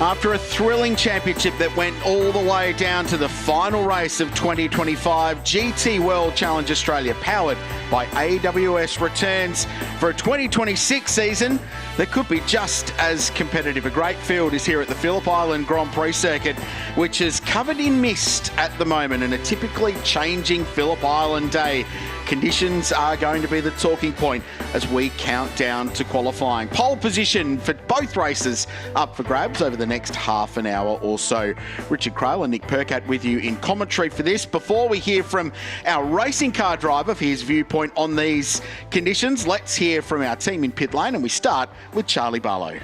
After a thrilling championship that went all the way down to the final race of 2025, GT World Challenge Australia, powered by AWS, returns for a 2026 season that could be just as competitive. A great field is here at the Phillip Island Grand Prix circuit, which is covered in mist at the moment, and a typically changing Phillip Island day. Conditions are going to be the talking point as we count down to qualifying. Pole position for both races up for grabs over the next half an hour or so. Richard Craill and Nick Percat with you in commentary for this. Before we hear from our racing car driver for his viewpoint on these conditions, let's hear from our team in pit lane, and we start with Charlie Barlow.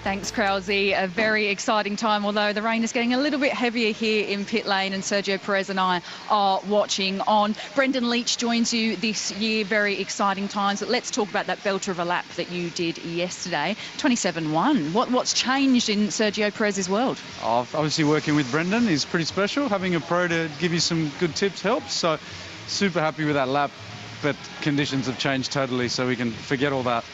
Thanks, Krause. A very exciting time, although the rain is getting a little bit heavier here in pit lane, and Sergio Perez and I are watching on. Brendan Leach joins you this year. Very exciting times. But let's talk about that belter of a lap that you did yesterday. 27.1. What's changed in Sergio Perez's world? Obviously working with Brendan is pretty special. Having a pro to give you some good tips helps. So super happy with that lap, but conditions have changed totally, so we can forget all that.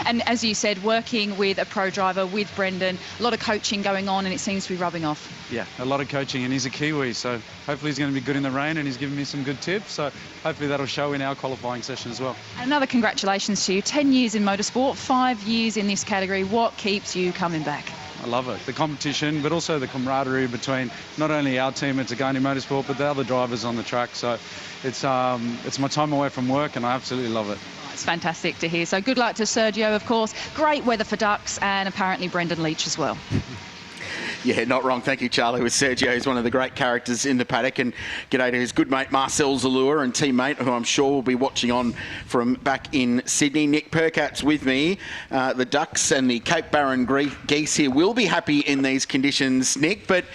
And as you said, working with a pro driver, with Brendan, a lot of coaching going on, and it seems to be rubbing off. Yeah, a lot of coaching, and he's a Kiwi, so hopefully he's going to be good in the rain, and he's giving me some good tips, so hopefully that'll show in our qualifying session as well. Another congratulations to you. 10 years in motorsport, 5 years in this category. What keeps you coming back? I love it. The competition, but also the camaraderie between not only our team at Zagani Motorsport, but the other drivers on the track. So it's my time away from work, and I absolutely love it. It's fantastic to hear. So good luck to Sergio, of course. Great weather for ducks, and apparently Brendan Leach as well. Yeah, not wrong. Thank you, Charlie. With Sergio, who's one of the great characters in the paddock. And g'day to his good mate Marcel Zalur and teammate, who I'm sure will be watching on from back in Sydney. Nick Percat's with me. The ducks and the Cape Barren geese here will be happy in these conditions, Nick. But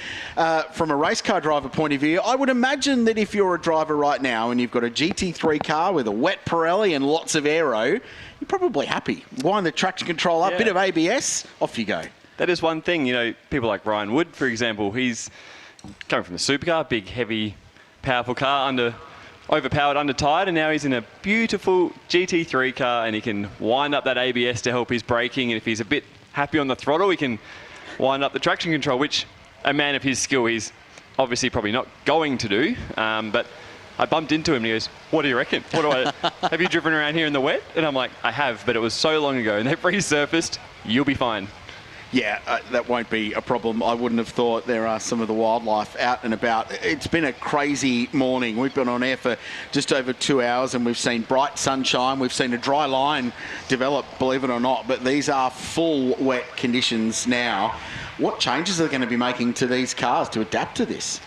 from a race car driver point of view, I would imagine that if you're a driver right now and you've got a GT3 car with a wet Pirelli and lots of aero, you're probably happy. Wind the traction control up, bit of ABS, off you go. That is one thing, you know, people like Ryan Wood, for example, he's coming from the supercar, big, heavy, powerful car, overpowered, under-tired, and now he's in a beautiful GT3 car, and he can wind up that ABS to help his braking, and if he's a bit happy on the throttle, he can wind up the traction control, which a man of his skill, he's obviously probably not going to do, but I bumped into him and he goes, "What do you reckon? Have you driven around here in the wet?" And I'm like, "I have, but it was so long ago, and they've resurfaced, you'll be fine." Yeah, that won't be a problem. I wouldn't have thought. There are some of the wildlife out and about. It's been a crazy morning. We've been on air for just over 2 hours, and we've seen bright sunshine. We've seen a dry line develop, believe it or not, but these are full wet conditions now. What changes are they going to be making to these cars to adapt to this?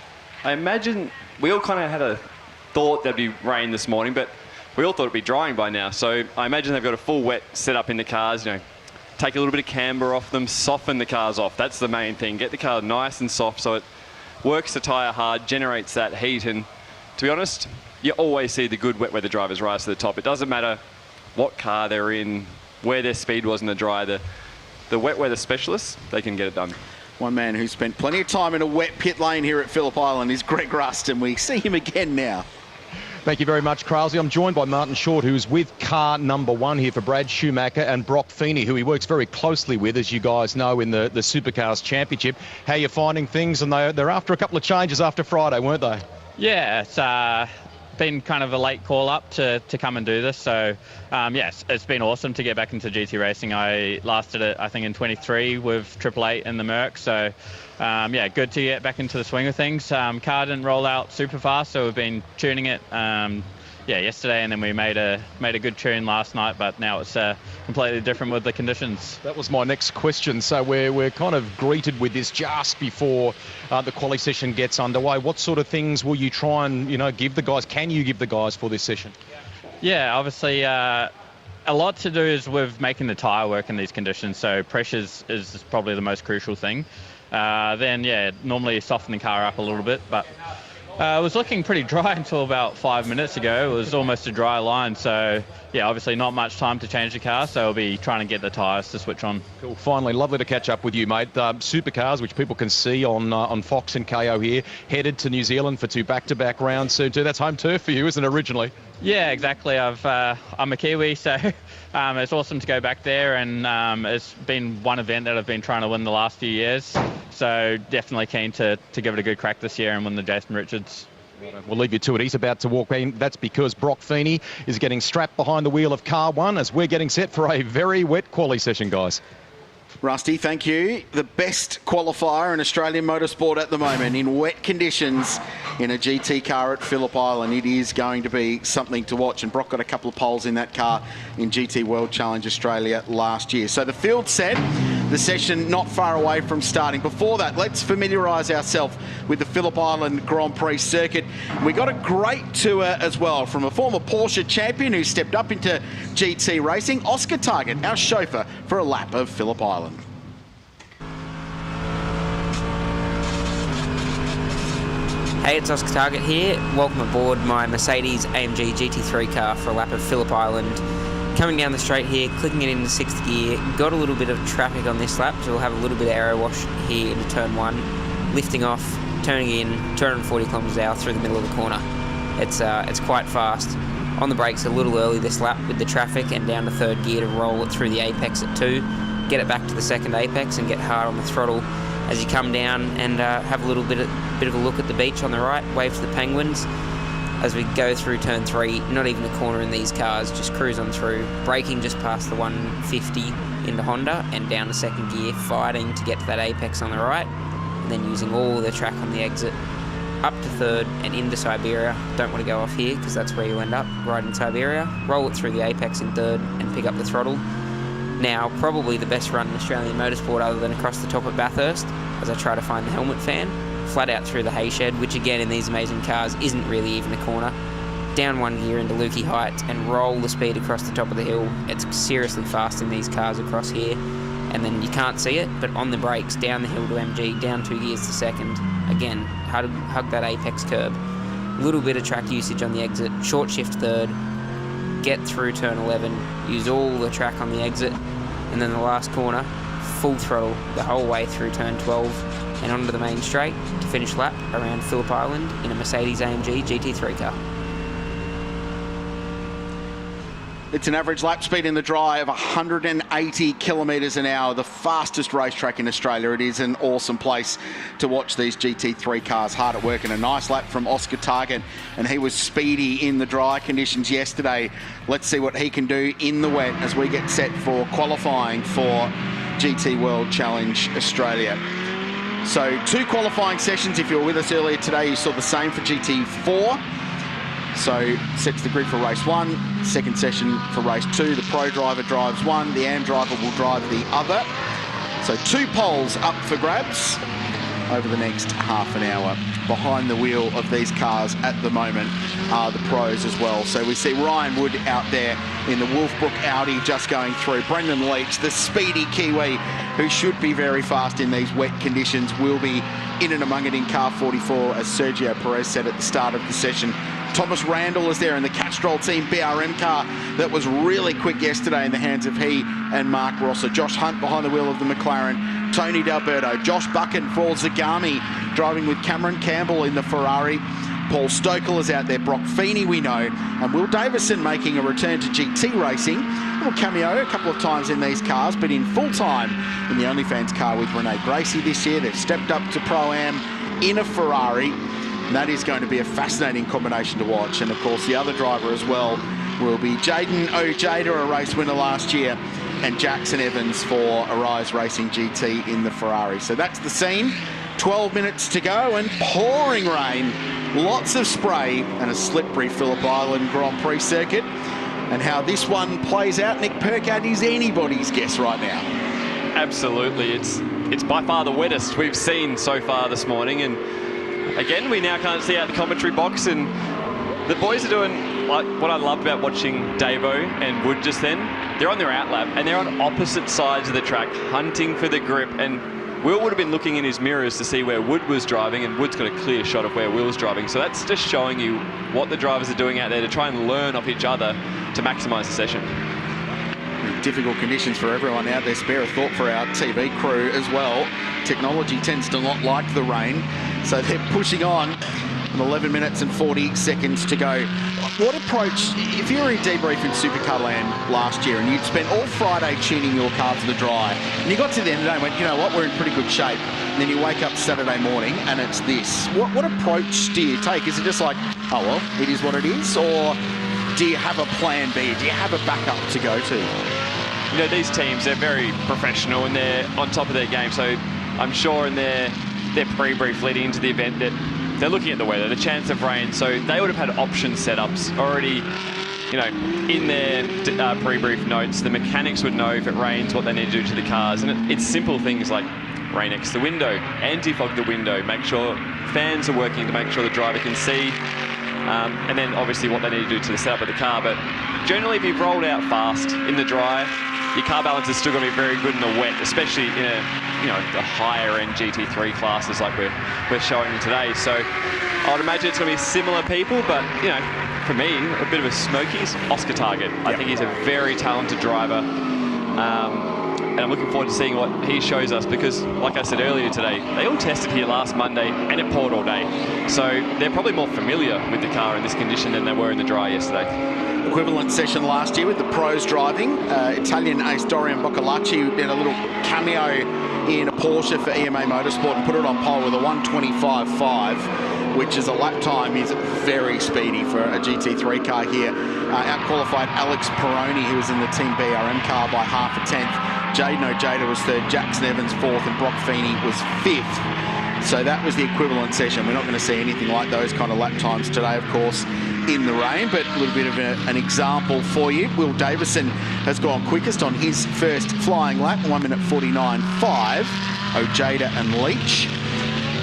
I imagine we all kind of had a thought there'd be rain this morning, but we all thought it'd be drying by now. So I imagine they've got a full wet setup in the cars, you know, take a little bit of camber off them, soften the cars off. That's the main thing. Get the car nice and soft so it works the tyre hard, generates that heat. And to be honest, you always see the good wet weather drivers rise to the top. It doesn't matter what car they're in, where their speed was in the dry. The wet weather specialists, they can get it done. One man who spent plenty of time in a wet pit lane here at Phillip Island is Greg Rust, and we see him again now. Thank you very much, Krause. I'm joined by Martin Short, who's with car number 1 here for Brad Schumacher, and Brock Feeney, who he works very closely with, as you guys know, in the Supercars Championship. How are you finding things? And they're after a couple of changes after Friday, weren't they? Yeah, it's been kind of a late call up to come and do this. So, yes, it's been awesome to get back into GT racing. I lasted it, I think, in 23 with 888 in the Merc. So, yeah, good to get back into the swing of things. Car didn't roll out super fast, so we've been tuning it. Yeah, yesterday, and then we made a good tune last night, but now it's completely different with the conditions. That was my next question. So we're kind of greeted with this just before the quali session gets underway. What sort of things will you try and give the guys? Can you give the guys for this session? Yeah, obviously a lot to do is with making the tyre work in these conditions. So pressure is probably the most crucial thing. Then yeah, normally soften the car up a little bit, but It was looking pretty dry until about 5 minutes ago. It was almost a dry line, so yeah, obviously not much time to change the car, so we'll be trying to get the tyres to switch on. Cool. Finally, lovely to catch up with you, mate. Supercars, which people can see on Fox and KO here, headed to New Zealand for 2 back-to-back rounds soon too. That's home turf for you, isn't it, originally? Yeah, exactly. I'm a Kiwi, so it's awesome to go back there, and it's been one event that I've been trying to win the last few years. So definitely keen to give it a good crack this year and win the Jason Richards. We'll leave you to it. He's about to walk in. That's because Brock Feeney is getting strapped behind the wheel of car 1 as we're getting set for a very wet quali session, guys. Rusty, thank you. The best qualifier in Australian motorsport at the moment in wet conditions in a GT car at Phillip Island. It is going to be something to watch, and Brock got a couple of poles in that car in GT World Challenge Australia last year. So the field set, the session not far away from starting. Before that, let's familiarise ourselves with the Phillip Island Grand Prix circuit. We got a great tour as well from a former Porsche champion who stepped up into GT racing, Oscar Target, our chauffeur for a lap of Phillip Island. Hey, it's Oscar Target here. Welcome aboard my Mercedes AMG GT3 car for a lap of Phillip Island. Coming down the straight here, clicking it into 6th gear, got a little bit of traffic on this lap, so we'll have a little bit of aero wash here into turn 1, lifting off, turning in 240 kilometres an hour through the middle of the corner. It's quite fast. On the brakes a little early this lap with the traffic, and down to 3rd gear to roll it through the apex at 2, get it back to the 2nd apex and get hard on the throttle as you come down, and have a little bit of a look at the beach on the right, wave to the penguins. As we go through turn 3, not even a corner in these cars, just cruise on through, braking just past the 150 into Honda and down to 2nd gear, fighting to get to that apex on the right, and then using all the track on the exit up to 3rd and into Siberia. Don't want to go off here because that's where you end up, right in Siberia. Roll it through the apex in 3rd and pick up the throttle. Now, probably the best run in Australian motorsport other than across the top of Bathurst, as I try to find the helmet fan. Flat out through the hay shed, which again in these amazing cars isn't really even a corner. Down 1 gear into LIQUI heights and roll the speed across the top of the hill. It's seriously fast in these cars across here. And then you can't see it, but on the brakes, down the hill to MG, down 2 gears to 2nd. Again, hug that apex curb. Little bit of track usage on the exit, short shift 3rd, get through turn 11, use all the track on the exit, and then the last corner, full throttle the whole way through turn 12 and onto the main straight to finish lap around Phillip Island in a Mercedes AMG GT3 car. It's an average lap speed in the dry of 180 kilometres an hour, the fastest racetrack in Australia. It is an awesome place to watch these GT3 cars hard at work, and a nice lap from Oscar Target, and he was speedy in the dry conditions yesterday. Let's see what he can do in the wet as we get set for qualifying for GT World Challenge Australia. So 2 qualifying sessions. If you were with us earlier today, you saw the same for GT4. So sets the grid for race 1, 2nd session for race 2. The pro driver drives 1, the AM driver will drive the other. So 2 poles up for grabs over the next half an hour. Behind the wheel of these cars at the moment are the pros as well. So we see Ryan Wood out there in the Wolfbrook Audi just going through. Brendan Leach, the speedy Kiwi, who should be very fast in these wet conditions, will be in and among it in car 44, as Sergio Perez said at the start of the session. Thomas Randall is there in the Castrol team BRM car that was really quick yesterday in the hands of he and Mark Rosser. Josh Hunt behind the wheel of the McLaren. Tony D'Alberto. Josh Buchan for Zagami driving with Cameron Campbell in the Ferrari. Paul Stokel is out there. Brock Feeney we know. And Will Davison making a return to GT racing. A little cameo a couple of times in these cars, but in full time in the OnlyFans car with Renee Gracie this year. They've stepped up to Pro-Am in a Ferrari. And that is going to be a fascinating combination to watch. And of course the other driver as well will be Jaden Ojeda, a race winner last year, and Jackson Evans for Arise Racing GT in the Ferrari. So that's the scene. 12 minutes to go and pouring rain, lots of spray, and a slippery Phillip Island Grand Prix circuit. And how this one plays out, Nick Percat, is anybody's guess right now. Absolutely. It's by far the wettest we've seen so far this morning, and again, we now can't see out the commentary box, and the boys are doing like what I loved about watching Davo and Wood just then. They're on their outlap, and they're on opposite sides of the track, hunting for the grip, and Will would have been looking in his mirrors to see where Wood was driving, and Wood's got a clear shot of where Will's driving. So that's just showing you what the drivers are doing out there to try and learn off each other to maximise the session. Difficult conditions for everyone out there. Spare a thought for our TV crew as well. Technology tends to not like the rain, so they're pushing on. 11 minutes and 40 seconds to go. What approach, if you were in debrief in Supercar Land last year and you'd spent all Friday tuning your car to the dry, and you got to the end of the day and went, you know what, we're in pretty good shape, and then you wake up Saturday morning and it's this. What approach do you take? Is it just like, oh well, it is what it is? Or do you have a plan B? Do you have a backup to go to? You know, these teams, they're very professional and they're on top of their game. So I'm sure in their pre-brief leading into the event that they're looking at the weather, the chance of rain. So they would have had option setups already, you know, in their pre-brief notes. The mechanics would know if it rains, what they need to do to the cars. And it's simple things like rain next to the window, anti-fog the window, make sure fans are working to make sure the driver can see. And then obviously what they need to do to the setup of the car. But generally, if you've rolled out fast in the dry, your car balance is still going to be very good in the wet, especially in the higher end GT3 classes like we're showing today. So I would imagine it's going to be similar people, but you know, for me, a bit of a smokies. Oscar Target. I think he's a very talented driver. And I'm looking forward to seeing what he shows us because, like I said earlier today, they all tested here last Monday and it poured all day. So they're probably more familiar with the car in this condition than they were in the dry yesterday. Equivalent session last year with the pros driving. Italian ace Dorian Boccalacci did a little cameo in a Porsche for EMA Motorsport and put it on pole with a 1:25.5, which is a lap time is very speedy for a GT3 car here. Out-qualified Alex Peroni, who was in the Team BRM car, by half a tenth. Jaden Ojeda was third, Jackson Evans fourth, and Brock Feeney was fifth. So that was the equivalent session. We're not going to see anything like those kind of lap times today, of course, in the rain, but a little bit of an example for you. Will Davison has gone quickest on his first flying lap, 1:49.5. Ojeda and Leach.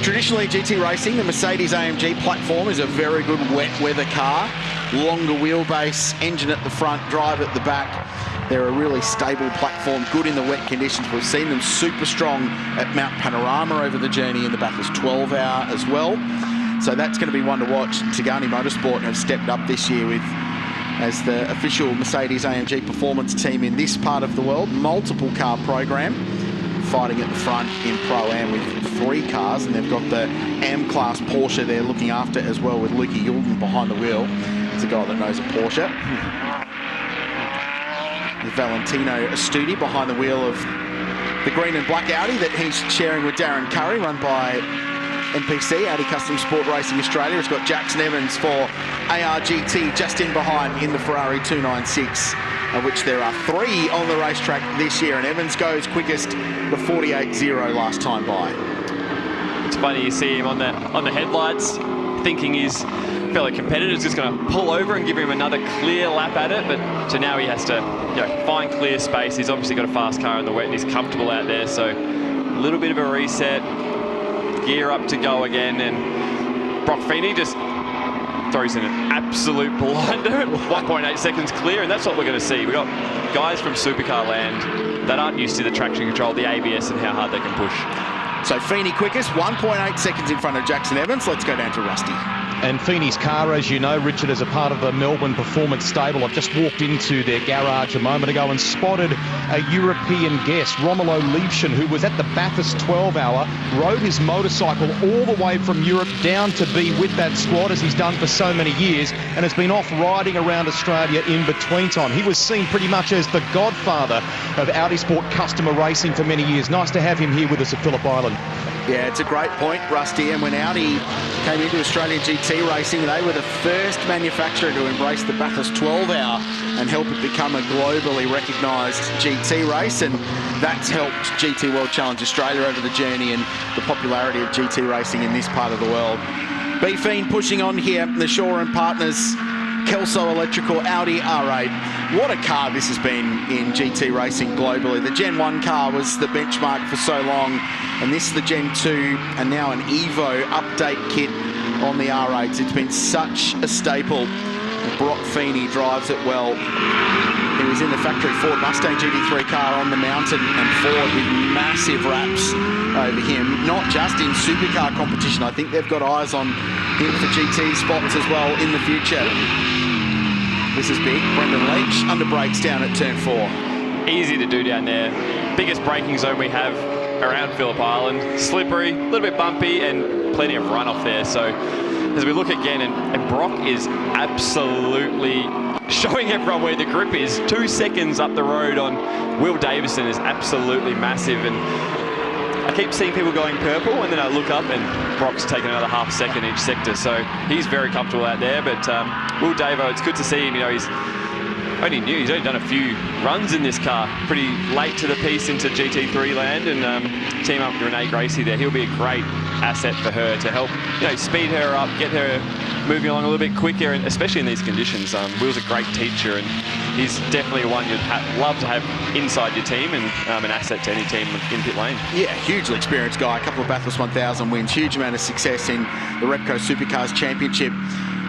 Traditionally, GT racing, the Mercedes-AMG platform is a very good wet weather car. Longer wheelbase, engine at the front, drive at the back. They're a really stable platform, good in the wet conditions. We've seen them super strong at Mount Panorama over the journey in the Bathurst 12 hour as well. So that's going to be one to watch. Tagani Motorsport have stepped up this year with, as the official Mercedes-AMG performance team in this part of the world, multiple car program, fighting at the front in Pro-Am with 3 cars, and they've got the AM-class Porsche they're looking after as well with Luki Yulden behind the wheel. He's a guy that knows a Porsche. With Valentino Astudi behind the wheel of the green and black Audi that he's sharing with Darren Curry, run by NPC, Audi Custom Sport Racing Australia. It's got Jackson Evans for ARGT just in behind in the Ferrari 296, of which there are 3 on the racetrack this year, and Evans goes quickest, the 48.0 last time by. It's funny, you see him on the headlights, thinking his fellow competitor's just going to pull over and give him another clear lap at it, but so now he has to find clear space. He's obviously got a fast car in the wet and he's comfortable out there, so a little bit of a reset, gear up to go again, and Brock Feeney just throws in an absolute blinder at 1.8 seconds clear, and that's what we're going to see. We've got guys from Supercar Land that aren't used to the traction control, the ABS, and how hard they can push. So Feeney quickest, 1.8 seconds in front of Jackson Evans. Let's go down to Rusty. And Feeney's car, as you know, Richard, is a part of the Melbourne Performance Stable. I've just walked into their garage a moment ago and spotted a European guest, Romulo Liebschen, who was at the Bathurst 12 hour, rode his motorcycle all the way from Europe down to be with that squad, as he's done for so many years, and has been off riding around Australia in between time. He was seen pretty much as the godfather of Audi Sport customer racing for many years. Nice to have him here with us at Phillip Island. Yeah, it's a great point, Rusty. And when Audi came into Australian GT racing, they were the first manufacturer to embrace the Bathurst 12 hour and help it become a globally recognised GT race. And that's helped GT World Challenge Australia over the journey and the popularity of GT racing in this part of the world. B-Fiend pushing on here, the Shaw and Partners Kelso Electrical Audi R8. What a car this has been in GT racing globally. The Gen 1 car was the benchmark for so long, and this is the Gen 2 and now an Evo update kit on the R8s. It's been such a staple. Brock Feeney drives it well. He was in the factory Ford Mustang GT3 car on the mountain, and Ford with massive wraps over him, not just in supercar competition. I think they've got eyes on him for GT spots as well in the future. This is big. Brendan Leach under brakes down at turn 4. Easy to do down there. Biggest braking zone we have around Phillip Island. Slippery, a little bit bumpy, and plenty of runoff there. So as we look again, and Brock is absolutely showing everyone where the grip is. 2 seconds up the road on Will Davison is absolutely massive. And I keep seeing people going purple, and then I look up and Brock's taking another half second each sector. So he's very comfortable out there. But Will Davo, it's good to see him. You know, he's only done a few runs in this car, pretty late to the piece into GT3 land, and team up with Renee Gracie there. He'll be a great asset for her to help, you know, speed her up, get her moving along a little bit quicker, and especially in these conditions. Will's a great teacher, and he's definitely one you'd love to have inside your team, and an asset to any team in pit lane. Yeah, hugely experienced guy, a couple of Bathurst 1000 wins, huge amount of success in the Repco Supercars Championship.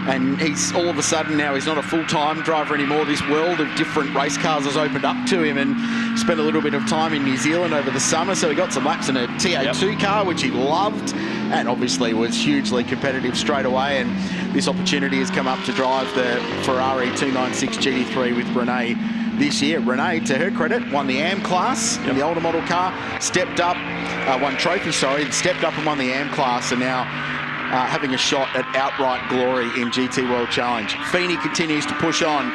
And he's all of a sudden now, he's not a full-time driver anymore. This world of different race cars has opened up to him, and spent a little bit of time in New Zealand over the summer. So he got some laps in a TA2 car, which he loved, and obviously was hugely competitive straight away. And this opportunity has come up to drive the Ferrari 296 GT3 with Renee this year. Renee, to her credit, won the AM class in the older model car, stepped up, won trophy, and stepped up and won the AM class, and now having a shot at outright glory in GT World Challenge. Feeney continues to push on,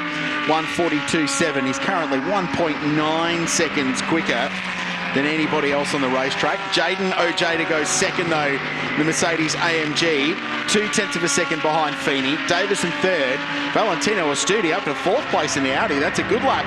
1:42.7. He's currently 1.9 seconds quicker than anybody else on the racetrack. Jaden Ojeda goes second though, the Mercedes AMG, 0.2 of a second behind Feeney. Davison third. Valentino Astudi up to 4th place in the Audi. That's a good lap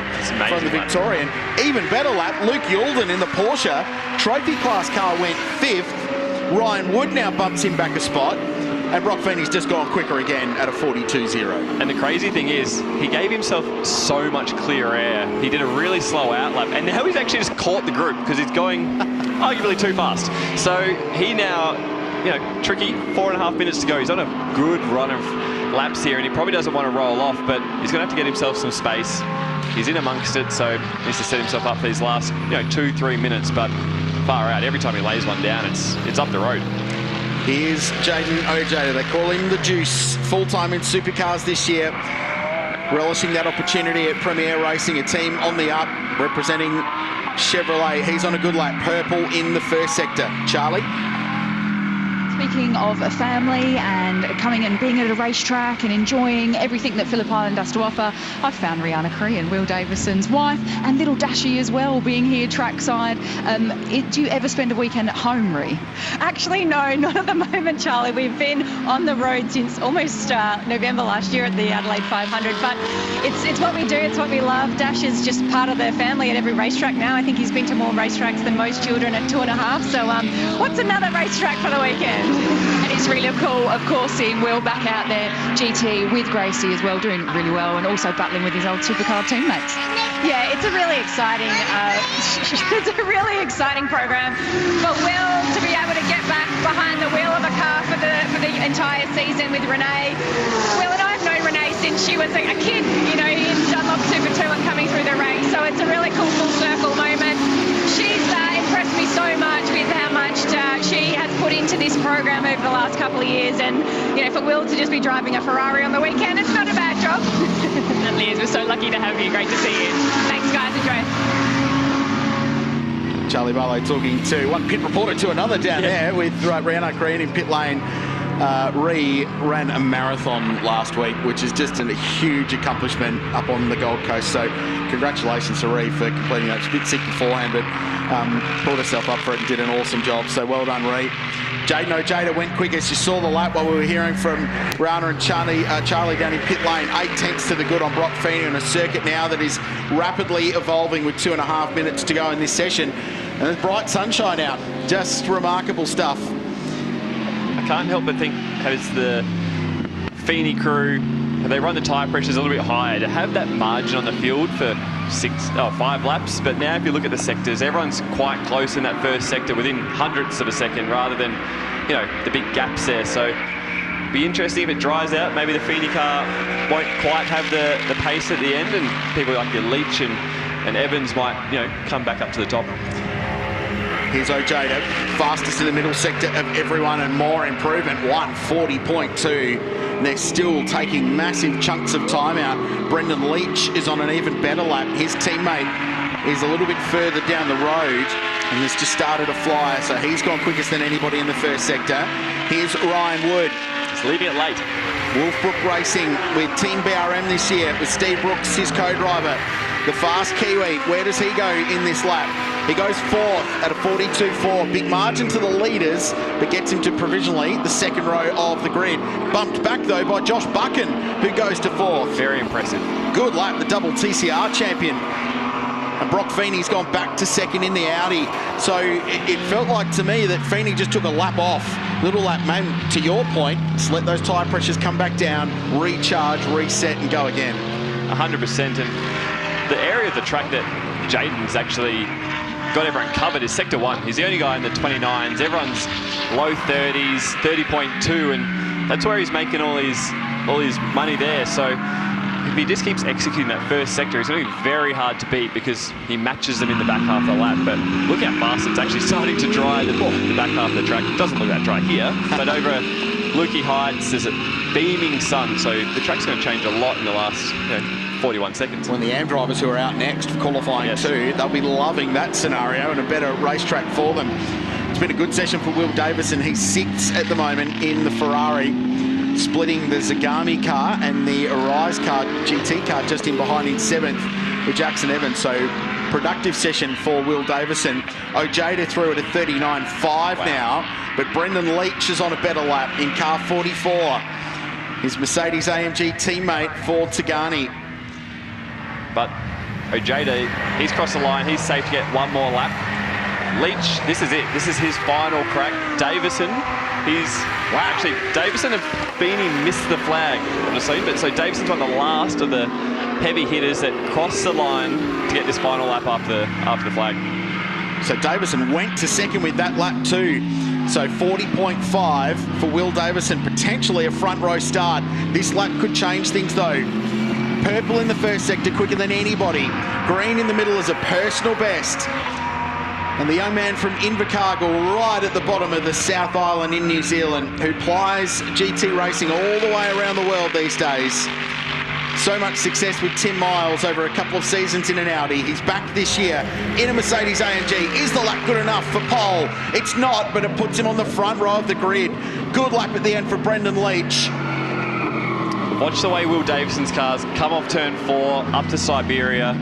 from the Victorian. Even better lap, Luke Youlden in the Porsche. Trophy class car went 5th. Ryan Wood now bumps him back a spot, and Brock Feeney's just gone quicker again at a 42.0. And the crazy thing is, he gave himself so much clear air. He did a really slow outlap, and now he's actually just caught the group because he's going arguably too fast. So he now, you know, tricky, 4.5 minutes to go. He's on a good run of laps here, and he probably doesn't want to roll off, but he's going to have to get himself some space. He's in amongst it, so he needs to set himself up for these last, 2-3 minutes, but far out. Every time he lays one down, it's up the road. Here's Jaden Ojeda. They call him the Juice. Full-time in supercars this year. Relishing that opportunity at Premier Racing, a team on the up, representing Chevrolet. He's on a good lap. Purple in the first sector. Charlie? Speaking of a family and coming and being at a racetrack and enjoying everything that Phillip Island has to offer, I've found Rihanna Cree and Will Davison's wife and little Dashy as well being here trackside. Do you ever spend a weekend at home, Ree? Actually, no, not at the moment, Charlie. We've been on the road since almost November last year at the Adelaide 500, but it's what we do, it's what we love. Dash is just part of the family at every racetrack now. I think he's been to more racetracks than most children at 2.5, so what's another racetrack for the weekend? And it's really cool, of course, seeing Will back out there, GT with Gracie as well, doing really well, and also battling with his old supercar teammates. Yeah, it's a really exciting, program for Will to be able to get back behind the wheel of a car for the entire season with Renee. Will and I have known Renee since she was a kid, in Dunlop Super 2 and coming through the ranks. So it's a really cool full circle moment. She's impressed me so much with how much she has put into this program over the last couple of years, and for Will to just be driving a Ferrari on the weekend, it's not a bad job. And Liz, we're so lucky to have you. Great to see you. Thanks, guys. Enjoy. Charlie Barlow talking to one pit reporter to another down there with Rihanna Cree in pit lane. Ree ran a marathon last week, which is just a huge accomplishment up on the Gold Coast. So congratulations to Ree for completing that. She was a bit sick beforehand, but pulled herself up for it and did an awesome job. So well done, Ree. Jaden Ojeda went quickest. You saw the lap while we were hearing from Rihanna and Charlie down in pit lane. 8/10 to the good on Brock Feeney on a circuit now that is rapidly evolving with 2.5 minutes to go in this session. And there's bright sunshine out. Just remarkable stuff. I can't help but think, has the Feeney crew, have they run the tyre pressures a little bit higher to have that margin on the field for 5 laps? But now if you look at the sectors, everyone's quite close in that first sector, within hundredths of a second, rather than, the big gaps there. So it'd be interesting if it dries out. Maybe the Feeney car won't quite have the pace at the end, and people like your Leach and Evans might, come back up to the top. Here's Ojeda, fastest in the middle sector of everyone and more improvement, 1:40.2. And they're still taking massive chunks of time out. Brendan Leach is on an even better lap. His teammate is a little bit further down the road and has just started a flyer, so he's gone quickest than anybody in the first sector. Here's Ryan Wood. He's leaving it late. Wolfbrook Racing with Team BRM this year with Steve Brooks, his co-driver. The fast Kiwi, where does he go in this lap? He goes fourth at a 42.4. Big margin to the leaders, but gets him to provisionally the second row of the grid. Bumped back, though, by Josh Buchan, who goes to fourth. Very impressive. Good lap, the double TCR champion. And Brock Feeney's gone back to second in the Audi. So it felt like to me that Feeney just took a lap off. Little lap, man, to your point, just let those tyre pressures come back down, recharge, reset, and go again. 100%. And the area of the track that Jaden's actually got everyone covered is sector 1. He's the only guy in the 29s. Everyone's low 30s, 30.2, and that's where he's making all his money there. So if he just keeps executing that first sector, it's going to be very hard to beat because he matches them in the back half of the lap. But look how fast it's actually starting to dry the back half of the track. It doesn't look that dry here, but over LIQUI Heights, there's a beaming sun, so the track's going to change a lot in the last 41 seconds. When the AM drivers who are out next for qualifying too, they'll be loving that scenario and a better racetrack for them. It's been a good session for Will Davison. He's 6th at the moment in the Ferrari, splitting the Zagami car and the Arise car, GT car, just in behind in 7th with Jackson Evans. So productive session for Will Davison. Ojeda through at a 39.5 now, but Brendan Leach is on a better lap in car 44. His Mercedes AMG teammate for Tagani. But Ojeda, he's crossed the line. He's safe to get one more lap. Leach, this is it. This is his final crack. Davison, actually, Davison and Feeney missed the flag on the scene, but so Davison's one of the last of the heavy hitters that crossed the line to get this final lap after the flag. So Davison went to second with that lap too. So 40.5 for Will Davison, potentially a front row start. This lap could change things though. Purple in the first sector, quicker than anybody. Green in the middle is a personal best. And the young man from Invercargill right at the bottom of the South Island in New Zealand, who plies GT racing all the way around the world these days. So much success with Tim Miles over a couple of seasons in an Audi. He's back this year in a Mercedes AMG. Is the lap good enough for pole? It's not, but it puts him on the front row of the grid. Good lap at the end for Brendan Leach. Watch the way Will Davison's cars come off turn 4 up to Siberia.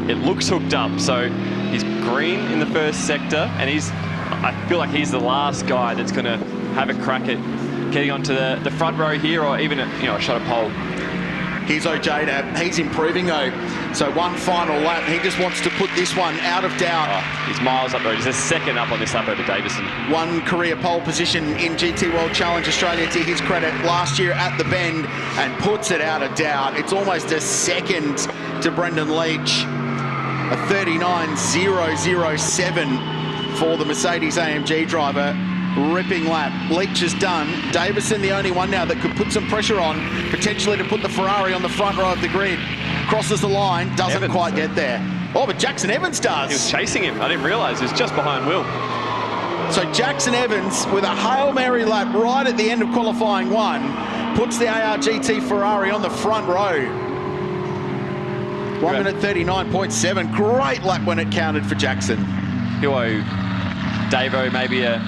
It looks hooked up, so he's green in the first sector, and I feel like he's the last guy that's going to have a crack at getting onto the front row here, or even a shot at pole. Here's Ojeda. He's improving though. So one final lap. He just wants to put this one out of doubt. He's miles up there. He's a second up on this lap over Davison. One career pole position in GT World Challenge Australia to his credit last year at the Bend, and puts it out of doubt. It's almost a second to Brendan Leach. A 39.007 for the Mercedes AMG driver. Ripping lap. Leach is done. Davison the only one now that could put some pressure on, potentially to put the Ferrari on the front row of the grid. Crosses the line, doesn't quite get there. Oh, but Jackson Evans does. He was chasing him. I didn't realise. He was just behind Will. So Jackson Evans, with a Hail Mary lap right at the end of qualifying 1, puts the ARGT Ferrari on the front row. 1 minute 39.7. Great lap when it counted for Jackson. He'll owe Davo maybe a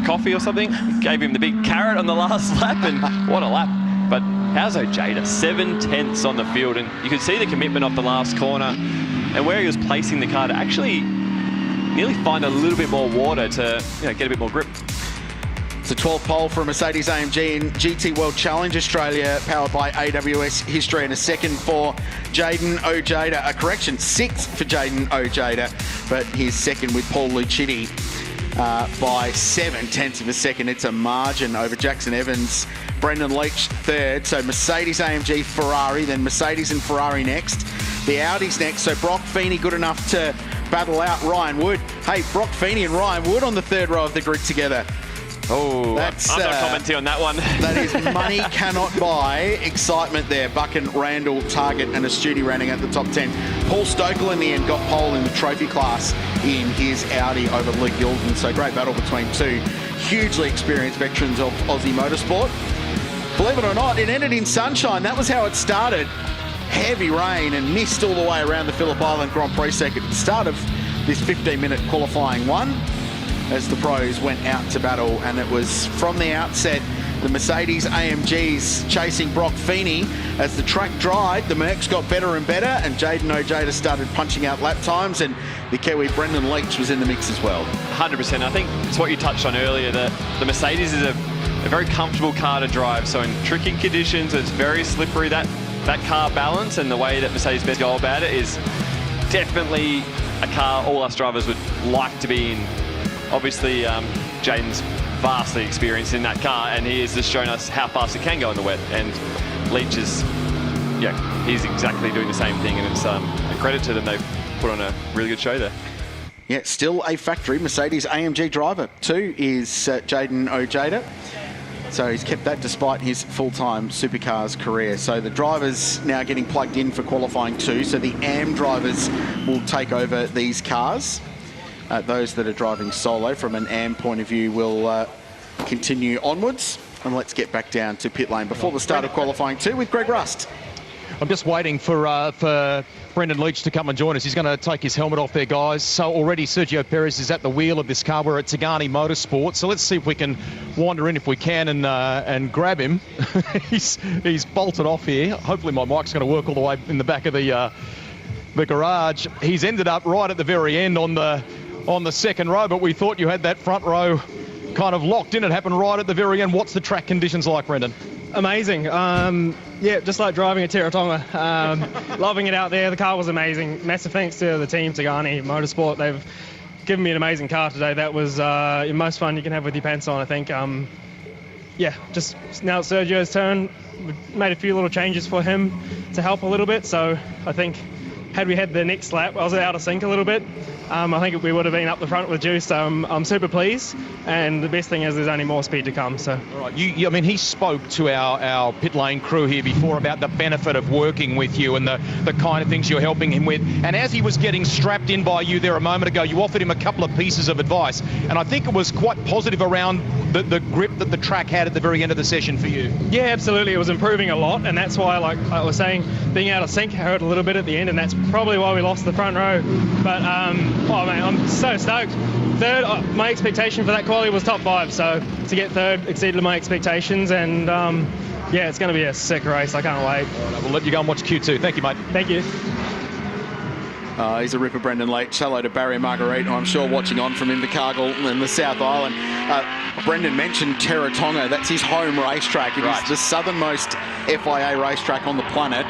coffee or something. Gave him the big carrot on the last lap, and what a lap. But how's Ojeda? 7/10 on the field, and you can see the commitment off the last corner and where he was placing the car to actually nearly find a little bit more water to get a bit more grip. It's a 12th pole for a Mercedes AMG in GT World Challenge Australia, powered by AWS History, and a second for Jaden Ojeda. A correction, 6th for Jaden Ojeda, but he's second with Paul Lucitti by 7/10 of a second. It's a margin over Jackson Evans. Brendan Leach third, so Mercedes AMG Ferrari, then Mercedes and Ferrari next. The Audi's next, so Brock Feeney good enough to battle out Ryan Wood. Hey, Brock Feeney and Ryan Wood on the third row of the grid together. Oh, That's, I'm not commenting on that one. That is money cannot buy excitement there. Buchan, Randall, Target and Astudi running at the top 10. Paul Stokel in the end got pole in the trophy class in his Audi over Luke Yilden. So great battle between two hugely experienced veterans of Aussie motorsport. Believe it or not, it ended in sunshine. That was how it started. Heavy rain and mist all the way around the Phillip Island Grand Prix circuit at the start of this 15-minute qualifying one, as the pros went out to battle, and it was from the outset the Mercedes AMGs chasing Brock Feeney. As the track dried, the Mercs got better and better, and Jaden Ojeda started punching out lap times, and the Kiwi Brendan Leach was in the mix as well. 100%. I think it's what you touched on earlier, that the Mercedes is a very comfortable car to drive. So in tricky conditions, it's very slippery. That car balance and the way that Mercedes-Benz go about it is definitely a car all us drivers would like to be in. Obviously, Jaden's vastly experienced in that car, and he has just shown us how fast it can go in the wet. And Leach is, he's exactly doing the same thing, and it's a credit to them. They've put on a really good show there. Yeah, still a factory Mercedes AMG driver too is Jaden Ojeda. So he's kept that despite his full-time supercars career. So the drivers now getting plugged in for qualifying 2. So the AM drivers will take over these cars. Those that are driving solo from an AM point of view will continue onwards. And let's get back down to pit lane before the start of qualifying 2 with Greg Rust. I'm just waiting for Brendan Leach to come and join us. He's going to take his helmet off there, guys. So already Sergio Perez is at the wheel of this car. We're at Tagani Motorsports. So let's see if we can wander in if we can and grab him. he's bolted off here. Hopefully my mic's going to work all the way in the back of the garage. He's ended up right at the very end on the second row, but we thought you had that front row kind of locked in. It happened right at the very end. What's the track conditions like, Brendan? Amazing. Yeah, just like driving a Teretonga. Loving it out there. The car was amazing. Massive thanks to the team, Tagani Motorsport. They've given me an amazing car today. That was the most fun you can have with your pants on, I think. Yeah, just now it's Sergio's turn. We've made a few little changes for him to help a little bit. So I think had we had the next lap, I was out of sync a little bit. I think we would have been up the front with juice, so I'm super pleased. And the best thing is there's only more speed to come. So, all right. I mean, he spoke to our pit lane crew here before about the benefit of working with you and the kind of things you're helping him with. And as he was getting strapped in by you there a moment ago, you offered him a couple of pieces of advice. And I think it was quite positive around the grip that the track had at the very end of the session for you. Yeah, absolutely. It was improving a lot. And that's why, like I was saying, being out of sync hurt a little bit at the end. And that's probably why we lost the front row. But, oh, man, I'm so stoked. Third, my expectation for that quality was top 5. So to get third exceeded my expectations. And, yeah, it's going to be a sick race. I can't wait. All right, we'll let you go and watch Q2. Thank you, mate. Thank you. He's a ripper, Brendan Leach. Hello to Barry Marguerite, who I'm sure watching on from Invercargill and the South Island. Brendan mentioned Teretonga. That's his home racetrack. It is the southernmost FIA racetrack on the planet.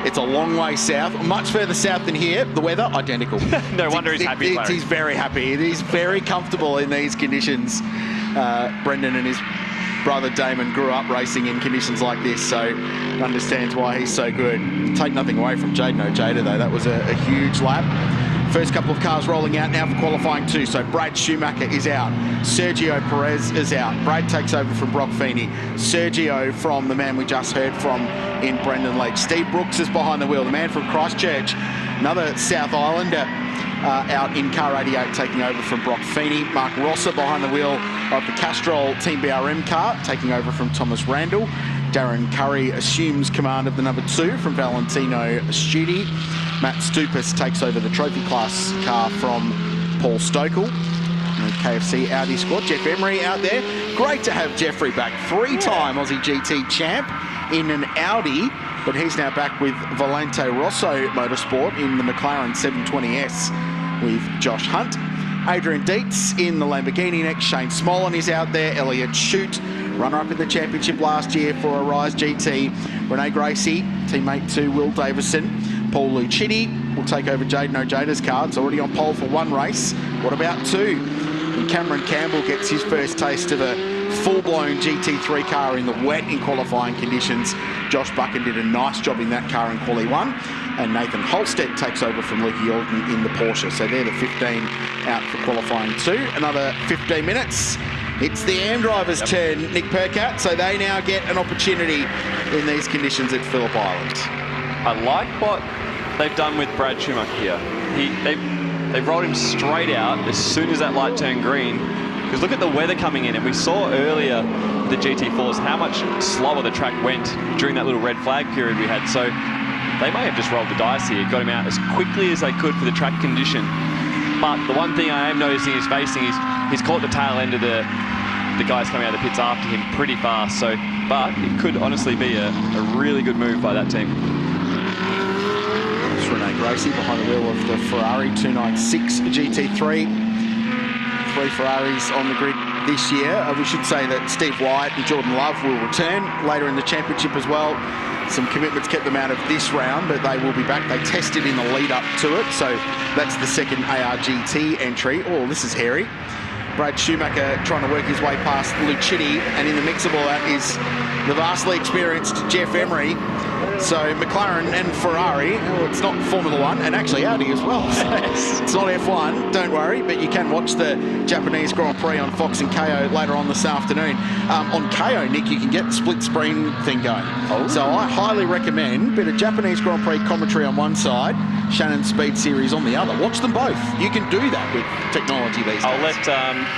It's a long way south, much further south than here. The weather, identical. No wonder he's happy. He's very happy. He's very comfortable in these conditions. Brendan and his brother Damon grew up racing in conditions like this, so understands why he's so good. Take nothing away from Jaden Ojeda, though. That was a huge lap. First couple of cars rolling out now for qualifying 2. So Brad Schumacher is out. Sergio Perez is out. Brad takes over from Brock Feeney. Sergio from the man we just heard from in Brendan Leach. Steve Brooks is behind the wheel. The man from Christchurch, another South Islander, out in car 88 taking over from Brock Feeney. Mark Rosser behind the wheel of the Castrol Team BRM car taking over from Thomas Randall. Darren Curry assumes command of the number 2 from Valentino Astudi. Matt Stupas takes over the trophy class car from Paul Stokel. And KFC Audi squad. Jeff Emery out there. Great to have Jeffrey back. 3-time Aussie GT champ in an Audi, but he's now back with Valente Rosso Motorsport in the McLaren 720S with Josh Hunt. Adrian Dietz in the Lamborghini next. Shane Smolin is out there. Elliot Shute, runner-up in the championship last year for Arise GT. Renee Gracie, teammate to Will Davison. Paul Lucchini will take over Jaden Ojeda's car. It's already on pole for 1 race. What about 2? And Cameron Campbell gets his first taste of a full-blown GT3 car in the wet in qualifying conditions. Josh Buchan did a nice job in that car in Quali 1. And Nathan Holstead takes over from Luke Yilden in the Porsche. So they're the 15 out for qualifying 2. Another 15 minutes It's the AM driver's turn, Nick Percat, so they now get an opportunity in these conditions at Phillip Island. I like what they've done with Brad Schumacher here. They've rolled him straight out as soon as that light turned green. Because look at the weather coming in, and we saw earlier the GT4s how much slower the track went during that little red flag period we had. So they may have just rolled the dice here, got him out as quickly as they could for the track condition. But the one thing I am noticing is facing is he's caught the tail end of the guys coming out of the pits after him pretty fast. So, but it could honestly be a really good move by that team. It's Renee Gracie behind the wheel of the Ferrari 296 GT3. 3 Ferraris on the grid this year. We should say that Steve Wyatt and Jordan Love will return later in the championship as well. Some commitments kept them out of this round, but they will be back. They tested in the lead up to it, so that's the second ARGT entry. Oh, this is hairy. Brad Schumacher trying to work his way past Lucchini, and in the mix of all that is the vastly experienced Jeff Emery. So McLaren and Ferrari, well, it's not Formula 1, and actually Audi as well. So it's not F1, don't worry, but you can watch the Japanese Grand Prix on Fox and KO later on this afternoon. On KO, Nick, you can get the split screen thing going. Oh. So I highly recommend a bit of Japanese Grand Prix commentary on one side, Shannons SpeedSeries on the other. Watch them both. You can do that with technology these days. I'll let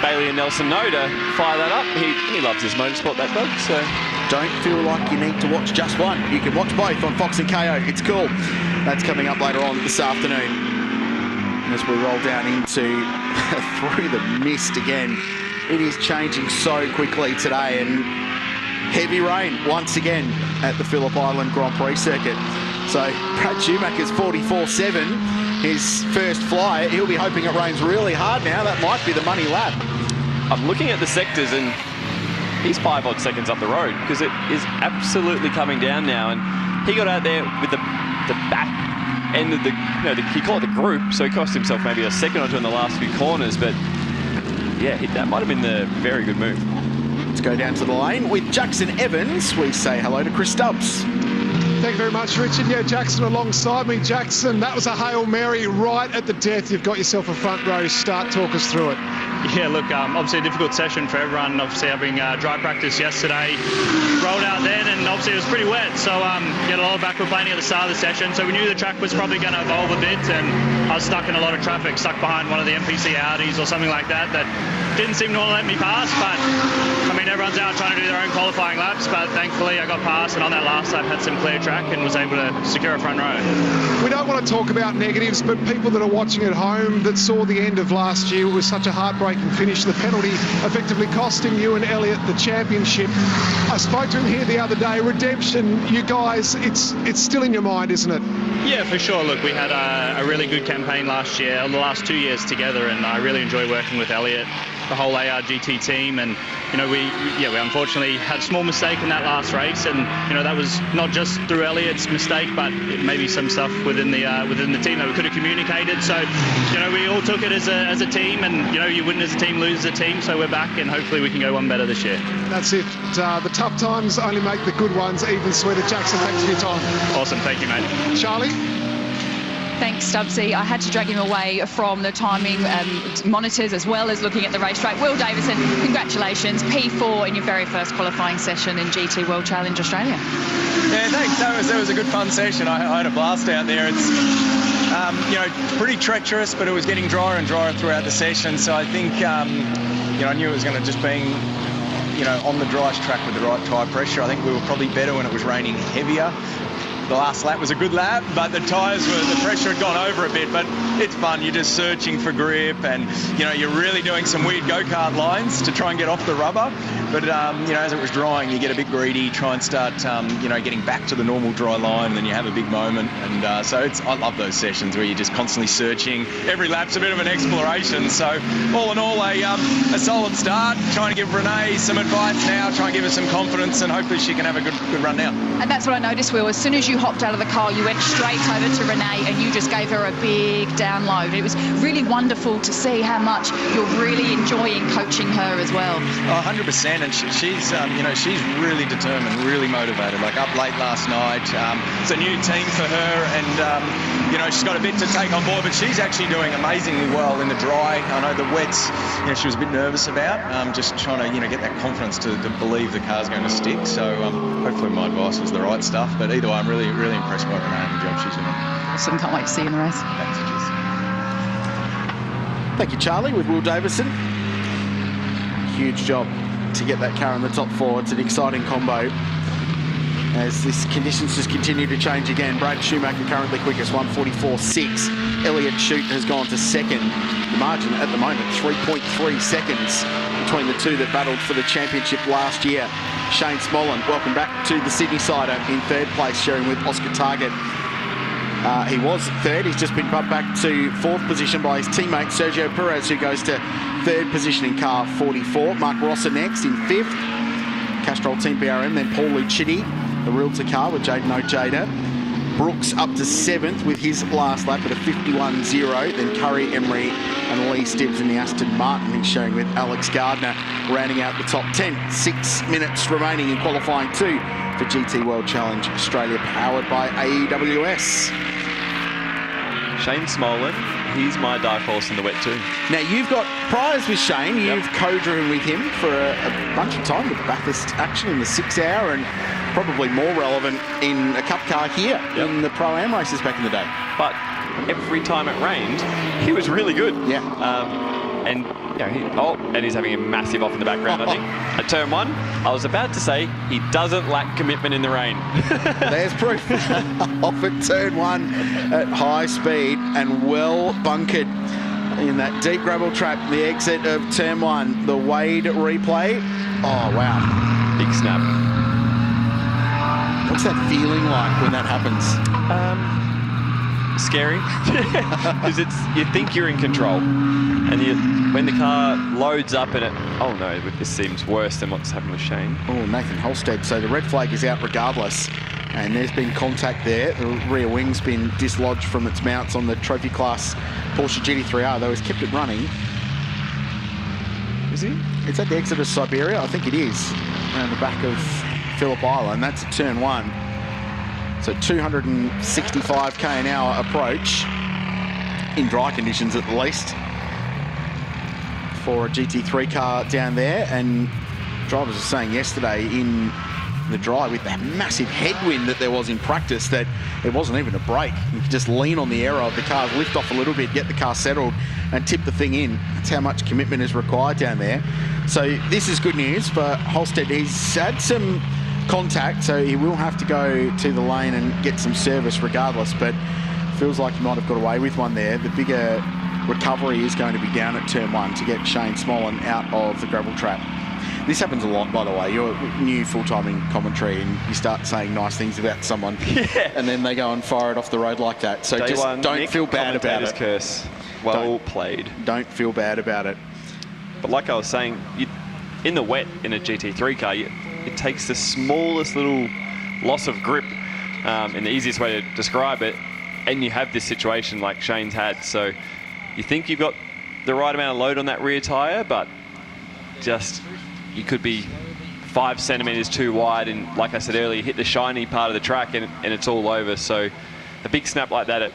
Bailey and Nelson know to fire that up. He loves his motorsport, that dog, so... Don't feel like you need to watch just one. You can watch both on Fox and KO. It's cool. That's coming up later on this afternoon. As we roll down into through the mist again. It is changing so quickly today, and heavy rain once again at the Phillip Island Grand Prix circuit. So Brad Schumacher's 44.7, his first fly. He'll be hoping it rains really hard now. That might be the money lap. I'm looking at the sectors, and he's 5 odd seconds up the road because it is absolutely coming down now. And he got out there with the back end of he called it the group, so he cost himself maybe a second or two in the last few corners. But yeah, that might have been the very good move. Let's go down to the lane with Jackson Evans. We say hello to Chris Stubbs. Thank you very much, Richard. Yeah, Jackson alongside me. Jackson, that was a Hail Mary right at the death. You've got yourself a front row start. Talk us through it. Yeah, look, obviously a difficult session for everyone. Obviously having dry practice yesterday, rolled out then, and obviously it was pretty wet. So we had a lot of backward planing at the start of the session. So we knew the track was probably going to evolve a bit, and I was stuck in a lot of traffic, stuck behind one of the NPC Audis or something like that didn't seem to want to let me pass. But I mean, everyone's out trying to do their own qualifying laps, but thankfully I got past, and on that last lap had some clear track and was able to secure a front row. We don't want to talk about negatives, but people that are watching at home that saw the end of last year, it was such a heartbreaking finish. The penalty effectively costing you and Elliott the championship. I spoke to him here the other day. Redemption, you guys, it's still in your mind, isn't it? Yeah, for sure. Look, we had a really good campaign last year, the last 2 years together, and I really enjoy working with Elliott, the whole ARGT team. And we unfortunately had a small mistake in that last race, and that was not just through Elliott's mistake, but maybe some stuff within the team that we could have communicated. So we all took it as a team, and you win as a team, lose as a team. So we're back, and hopefully we can go one better this year. That's it. The tough times only make the good ones even sweeter. Jackson, thanks for your time. Awesome, thank you, mate. Charlie. Thanks, Stubbsy. I had to drag him away from the timing monitors as well as looking at the racetrack. Will Davison, congratulations. P4 in your very first qualifying session in GT World Challenge Australia. Yeah, thanks. That was a good fun session. I had a blast out there. It's pretty treacherous, but it was getting drier and drier throughout the session. So I think I knew it was going to just being on the driest track with the right tyre pressure. I think we were probably better when it was raining heavier. The last lap was a good lap, but the pressure had gone over a bit. But it's fun. You're just searching for grip, and you're really doing some weird go-kart lines to try and get off the rubber. But as it was drying, you get a bit greedy, try and start getting back to the normal dry line, and then you have a big moment. And I love those sessions where you're just constantly searching. Every lap's a bit of an exploration. So all in all, a solid start. Trying to give Renee some advice now, try and give her some confidence, and hopefully she can have a good run now. And that's what I noticed, Will. As soon as you you hopped out of the car, you went straight over to Renee and you just gave her a big download. It was really wonderful to see how much you're really enjoying coaching her as well. 100%, and she's she's really determined, really motivated. Like up late last night, it's a new team for her, and she's got a bit to take on board, but she's actually doing amazingly well in the dry. I know the wets, she was a bit nervous about, just trying to get that confidence to believe the car's going to stick. So hopefully my advice was the right stuff. But either way, I'm really, really impressed by Renee and the job she's doing. Awesome, can't wait to see you in the race. Thank you, Charlie, with Will Davison. Huge job to get that car in the top four. It's an exciting combo as these conditions just continue to change again. Brad Schumacher currently quickest, 1:44.6. Elliot Shute has gone to second. The margin at the moment, 3.3 seconds between the two that battled for the championship last year. Shane Smolin, welcome back to the Sydney Sider in third place, sharing with Oscar Target. He was third. He's just been bumped back to fourth position by his teammate Sergio Perez, who goes to third position in car 44. Mark Rosser next in fifth. Castrol Team BRM, then Paul Lucchini, the Realtor car with Jaden Ojeda. Brooks up to seventh with his last lap at a 51.0. Then Curry, Emery and Lee Stibbs in the Aston Martin. He's showing with Alex Gardner rounding out the top 10. 6 minutes remaining in qualifying 2 for GT World Challenge Australia, powered by AWS. Shane Smolin, he's my dark horse in the wet too. Now, you've got priors with Shane. You've co-driven with him for a bunch of time with Bathurst action in the 6 hour, and probably more relevant in a cup car here in the Pro-Am races back in the day. But every time it rained, he was really good. Yeah. And and he's having a massive off in the background, I think. At turn 1, I was about to say he doesn't lack commitment in the rain. There's proof. Off at turn 1 at high speed and well bunkered in that deep gravel trap. The exit of turn 1, the Wade replay. Oh, wow. Big snap. What's that feeling like when that happens? Scary, because you think you're in control, and when the car loads up and oh no, this seems worse than what's happened with Shane. Oh, Nathan Holstead. So the red flag is out regardless, and there's been contact there. The rear wing's been dislodged from its mounts on the trophy class Porsche GT3R, though he's kept it running. Is he? It's at the exit of Siberia, I think it is, around the back of Phillip Island. That's at turn 1. So 265 k an hour approach, in dry conditions at least, for a GT3 car down there. And drivers were saying yesterday in the dry, with that massive headwind that there was in practice, that it wasn't even a brake. You could just lean on the aero of the car, lift off a little bit, get the car settled and tip the thing in. That's how much commitment is required down there. So this is good news for Holstead. He's had some contact, so he will have to go to the lane and get some service regardless, but feels like he might have got away with one there. The bigger recovery is going to be down at turn 1 to get Shane Smolin out of the gravel trap. This happens a lot, by the way. You're new full-time in commentary and you start saying nice things about someone and then they go and fire it off the road like that. So just don't feel bad about it. Curse. Well played. Don't feel bad about it. But like I was saying, in the wet in a GT3 car, it takes the smallest little loss of grip, and the easiest way to describe it, and you have this situation like Shane's had. So you think you've got the right amount of load on that rear tyre, but just you could be 5 centimetres too wide, and like I said earlier, you hit the shiny part of the track and it's all over. So a big snap like that at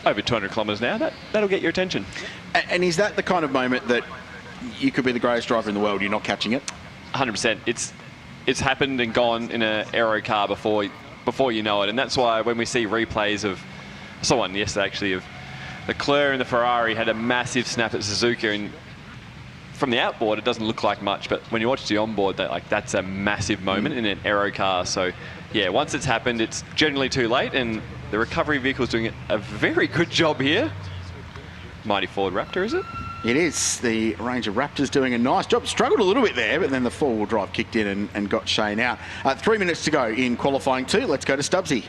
over 200 kilometres an hour, that'll get your attention. And is that the kind of moment that you could be the greatest driver in the world, you're not catching it? 100%. It's happened and gone in an aero car before you know it, and that's why when we see replays of, I saw one yesterday actually, of Leclerc and the Ferrari had a massive snap at Suzuka, and from the outboard it doesn't look like much, but when you watch the onboard, that's a massive moment in an aero car. So yeah, once it's happened, it's generally too late, and the recovery vehicle's doing a very good job here. Mighty Ford Raptor, is it? It is. The Ranger Raptor's doing a nice job. Struggled a little bit there, but then the four-wheel drive kicked in and got Shane out. 3 minutes to go in qualifying 2. Let's go to Stubbsy.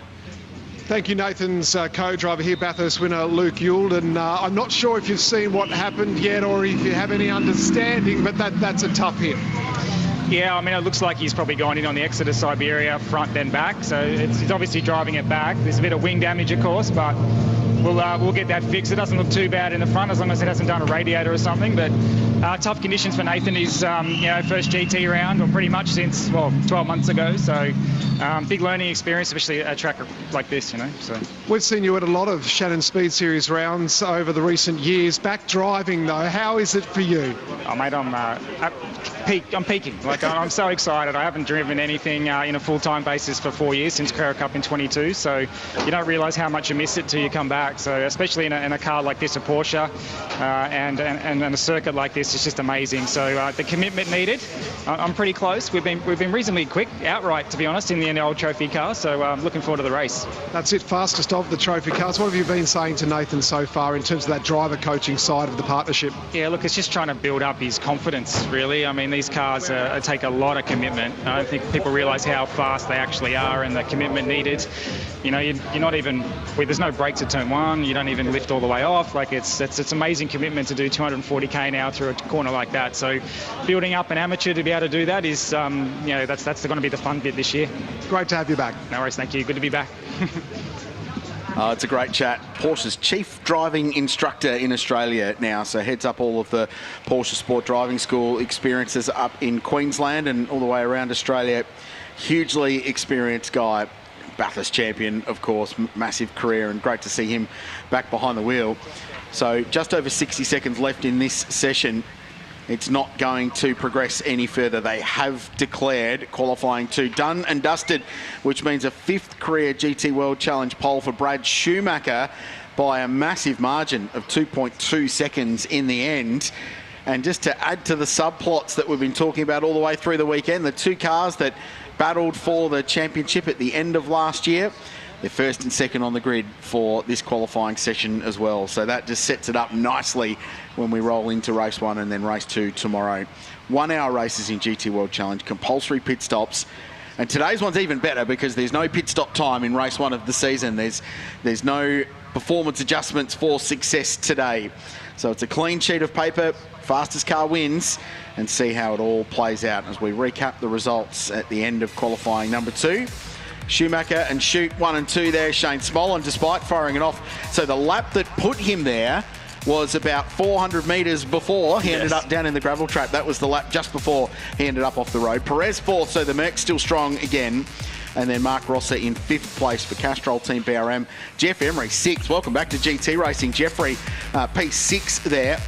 Thank you, Nathan's co-driver here, Bathurst winner Luke Yuld. And I'm not sure if you've seen what happened yet or if you have any understanding, but that's a tough hit. Yeah, I mean, it looks like he's probably gone in on the exit of Siberia, front then back. So he's obviously driving it back. There's a bit of wing damage, of course, but we'll get that fixed. It doesn't look too bad in the front as long as it hasn't done a radiator or something. But tough conditions for Nathan. His first GT round, or pretty much since 12 months ago. So big learning experience, especially at a track like this. So we've seen you at a lot of Shannons SpeedSeries rounds over the recent years. Back driving though, how is it for you? Oh mate, I'm peaking. Like I'm so excited. I haven't driven anything in a full-time basis for 4 years since Carrera Cup in 22. So you don't realise how much you miss it till you come back. So especially in a car like this, a Porsche, and a circuit like this, it's just amazing. So the commitment needed. I'm pretty close. We've been reasonably quick outright, to be honest, in the old trophy car. So I'm looking forward to the race. That's it, fastest of the trophy cars. What have you been saying to Nathan so far in terms of that driver coaching side of the partnership? Yeah, look, it's just trying to build up his confidence, really. I mean, these cars take a lot of commitment. I don't think people realise how fast they actually are and the commitment needed. You're not even, there's no brakes at turn one. You don't even lift all the way off. Like it's amazing commitment to do 240k an hour through a corner like that. So building up an amateur to be able to do that is, that's going to be the fun bit this year. Great to have you back. No worries, thank you. Good to be back. It's a great chat. Porsche's chief driving instructor in Australia now, so heads up all of the Porsche Sport Driving School experiences up in Queensland and all the way around Australia. Hugely experienced guy, Bathurst champion, of course, massive career, and great to see him back behind the wheel. So just over 60 seconds left in this session. It's not going to progress any further. They have declared qualifying 2 done and dusted, which means a 5th career GT World Challenge pole for Brad Schumacher by a massive margin of 2.2 seconds in the end. And just to add to the subplots that we've been talking about all the way through the weekend, the 2 cars that battled for the championship at the end of last year, they're first and second on the grid for this qualifying session as well. So that just sets it up nicely when we roll into race 1 and then race 2 tomorrow. 1 hour races in GT World Challenge, compulsory pit stops. And today's one's even better because there's no pit stop time in race 1 of the season. There's no performance adjustments for success today. So it's a clean sheet of paper, fastest car wins, and see how it all plays out as we recap the results at the end of qualifying number 2. Schumacher and Shoot 1 and 2 there, Shane Smollen, despite firing it off. So the lap that put him there was about 400 metres before he ended up down in the gravel trap. That was the lap just before he ended up off the road. Perez 4th, so the Merc's still strong again. And then Mark Rosser in 5th place for Castrol Team BRM. Jeff Emery 6th. Welcome back to GT Racing. Jeffrey P6 there.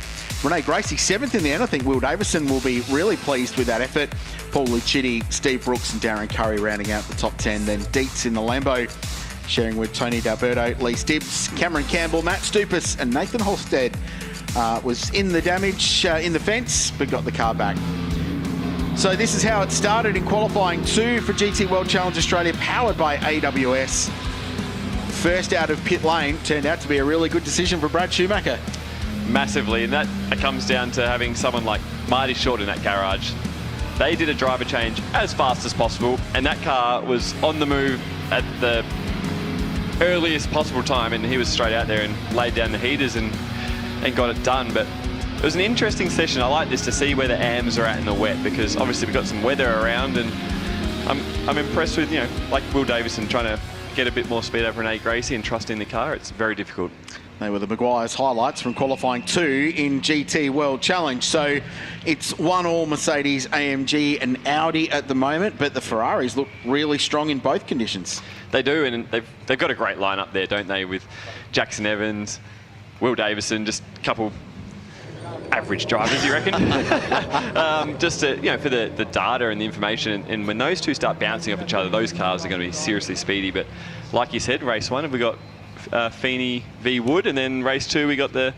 Renee Gracie 7th in the end. I think Will Davison will be really pleased with that effort. Paul Lucchetti, Steve Brooks and Darren Curry rounding out the top 10. Then Dietz in the Lambo, sharing with Tony D'Alberto, Lee Stibbs, Cameron Campbell, Matt Stupas and Nathan Holstead was in the damage in the fence, but got the car back. So this is how it started in qualifying 2 for GT World Challenge Australia, powered by AWS. First out of pit lane, turned out to be a really good decision for Brad Schumacher. Massively, and that comes down to having someone like Marty Short in that garage. They did a driver change as fast as possible, and that car was on the move at the earliest possible time, and he was straight out there and laid down the heaters and got it done. But it was an interesting session. I like this to see where the AMs are at in the wet, because obviously we've got some weather around, and I'm impressed with, like Will Davison trying to get a bit more speed over Renee Gracie and trusting the car. It's very difficult. They were the Maguire's highlights from qualifying 2 in GT World Challenge. So it's 1-1 Mercedes, AMG and Audi at the moment, but the Ferraris look really strong in both conditions. They do, and they've got a great lineup there, don't they, with Jackson Evans, Will Davison, just a couple average drivers, you reckon? Just to, for the data and the information, and when those two start bouncing off each other, those cars are going to be seriously speedy. But like you said, race 1, we got Feeney v Wood, and then race 2 we got the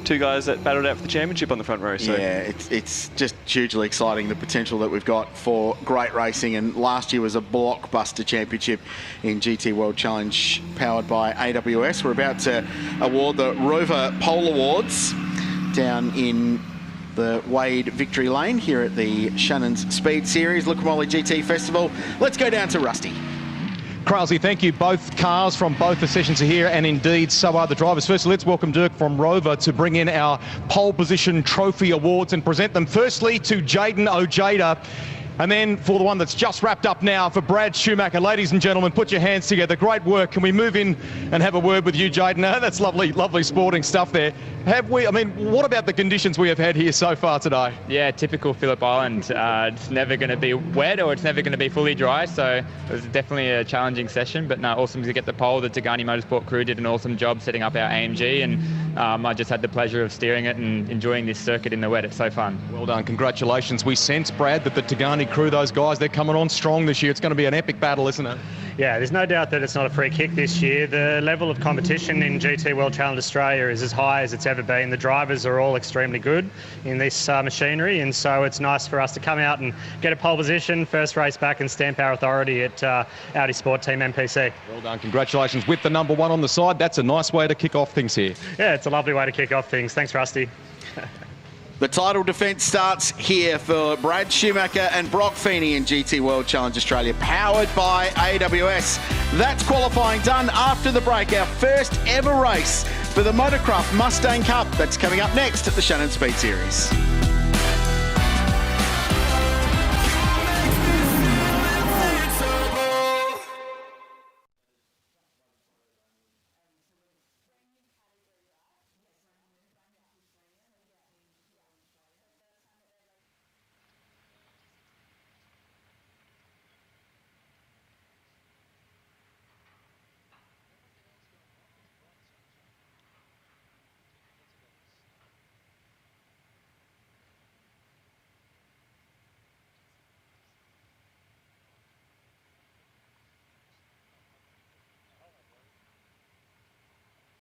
2 guys that battled out for the championship on the front row. So yeah, it's just hugely exciting, the potential that we've got for great racing. And last year was a blockbuster championship in GT World Challenge powered by AWS. We're about to award the Rover Pole Awards down in the Wade Victory Lane here at the Shannons SpeedSeries LIQUI GT Festival. Let's go down to Rusty. Kralsey, thank you. Both cars from both the sessions are here, and indeed so are the drivers. First, let's welcome Dirk from Rover to bring in our pole position trophy awards and present them firstly to Jaden Ojeda. And then for the one that's just wrapped up now for Brad Schumacher. Ladies and gentlemen, put your hands together. Great work. Can we move in and have a word with you, Jaden? That's lovely, lovely sporting stuff there. What about the conditions we have had here so far today? Yeah, typical Phillip Island. It's never going to be wet or it's never going to be fully dry, so it was definitely a challenging session, but no, awesome to get the pole. The Tigani Motorsport crew did an awesome job setting up our AMG, and I just had the pleasure of steering it and enjoying this circuit in the wet. It's so fun. Well done. Congratulations. We sense, Brad, that the Tigani crew, those guys, they're coming on strong this year. It's going to be an epic battle, isn't it? Yeah, there's no doubt that it's not a free kick this year. The level of competition in GT World Challenge Australia is as high as it's ever been. The drivers are all extremely good in this machinery, and so it's nice for us to come out and get a pole position, first race back, and stamp our authority at Audi Sport Team MPC. Well done. Congratulations with the number one on the side. That's a nice way to kick off things here. Yeah, it's a lovely way to kick off things. Thanks, Rusty. The title defence starts here for Brad Schumacher and Brock Feeney in GT World Challenge Australia, powered by AWS. That's qualifying done after the break. Our first ever race for the Motorcraft Mustang Cup. That's coming up next at the Shannons Speed Series.